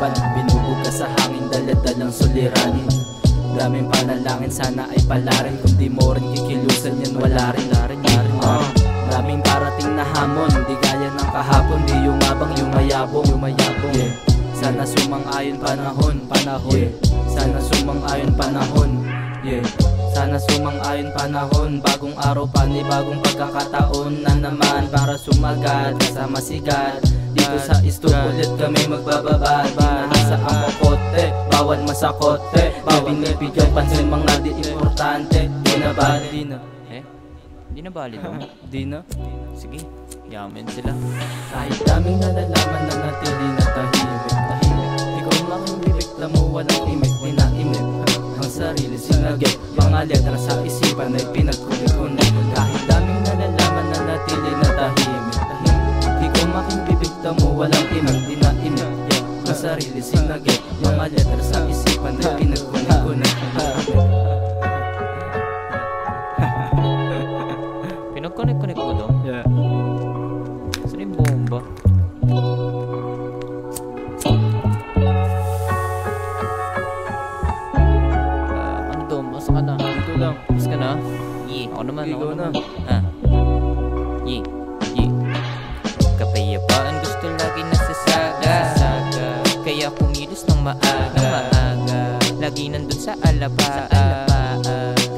isipan, binubuga sa hangin, daladalang suliranin. Daming panalangin, sana ay palarin. Kung di mo rin kikilusan yan, wala rin. Daming parating na hamon, di gaya ng kahapon. Di yumabang, yumayabong, yeah. Sana sumang-ayon panahon, yeah. Sana sumang-ayon panahon, yeah. Sana sumang-ayon panahon. Bagong araw, panibagong pagkakataon na naman para sumagat, kasama sigat. Dito sa isto ulit kami magbababad. Nasa ang kokote, bawal masakote. Binibigyan pansin mga di importante. Di na bali na. Di na bali no? Di na. Sige, yaman sila. Kahit daming nalalaman na natili na tahimik. Ikaw making bibigla mo, walang imik, inaimik ang sarili sinagip. Mga letra sa isipan ay pinagkunik-kunik. Kahit daming nalalaman na natili na tahimik. Ikaw making bibigla mo, walang imik, inaimik ang sarili sinagip. Mga letra sa isipan ay pinagkunik-kunik. Pinagkunik-kunik mo daw? Yeah. Saan yung bomba? Ano daw? Masa ka na? Ito lang. Mas ka na? Ako naman, ako Ikaw naman. na. Kapayapaan gusto lagi nasasaga. Kaya kumilos ng maaga. Lagi nandun sa alapaa.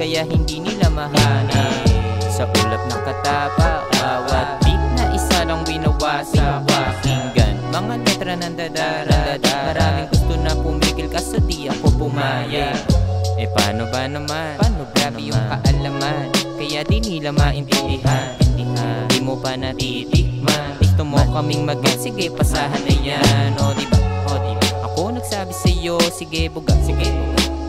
Kaya hindi nila mahanap. Sa ulap ng katapa, bawat beat na isa lang binawasa. Pakinggan, mga letra ng dadara. Maraming gusto na pumigil kaso di ako pumaya. Paano ba naman? Grabe yung kaalaman, kaya di nila maintindihan. Di mo pa natitikman. Gusto mo kaming mag-get, sige pasahan na yan. O diba? Ako nagsabi sa'yo, sige buga.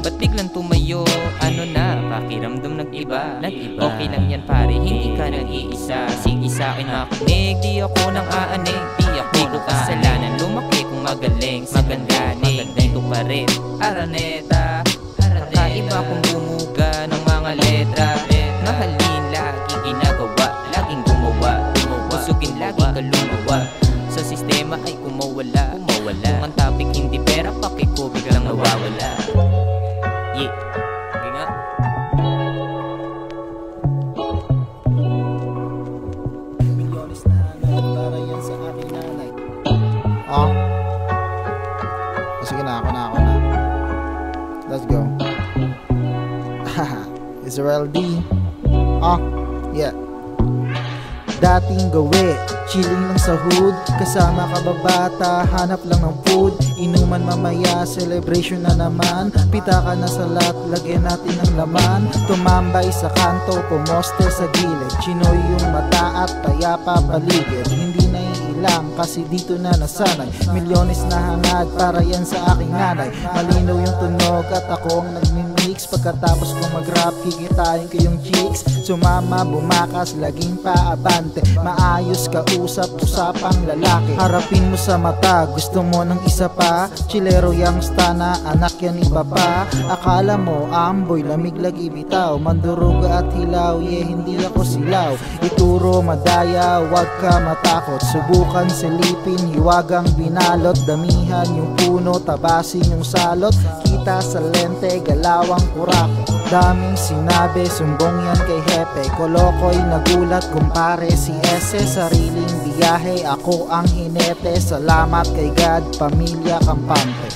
Ba't biglang tumayo? Ano na? Pakiramdam nag-iba. Okay lang yan pare, hindi ka nag-iisa. Sige sa'kin makinig, di ako nang aanig. Di ko kasalanan, lumaki kung magaling. Magandaling, dito pa rin Araneta. Kakaiba kung bumuga ng mga letra. Mahalin, lagi ginagawa, laging gumawa. Usugin, lagi ka lumawa. Sa sistema ay kumawala. Kung ang topic hindi pera, pakiko biglang nawawala. Yeah. Okay nga. Milyones na para yan sa aking nanay. Sige na, ako na. Let's go. Israel D. Yeah. Dating gawi, chilling lang sa hood. Kasama kababata, hanap lang ng food. Inuman mamaya, celebration na naman. Pita ka na sa lahat, lagyan natin ng laman. Tumambay sa kanto, pumoster sa gilid. Chinoy yung mata at payapa paligid. Hindi na ilang kasi dito na nasanay. Milyones na hangad para yan sa aking nanay. Malinaw yung tunog at ako ang nagmimix. Pagkatapos kong mag-rap, kikitain ko yung chicks. Sumama, bumakas, laging paabante. Maayos ka usap, usapang lalaki. Harapin mo sa mata, gusto mo ng isa pa. Chilero yang stana, anak yan iba pa. Akala mo, amboy, lamig lagi bitaw. Manduruga at hilaw, hindi ako silaw. Ituro, madaya, wag ka matakot. Subukan silipin, hiwagang binalot. Damihan yung puno, tabasin yung salot. Kita sa lente, galawang kurako. Daming sinabi, sumbong yan kay Hepe. Kolokoy nagulat, kumpare si Ese. Sariling biyahe, ako ang hinete. Salamat kay God, pamilya kampante.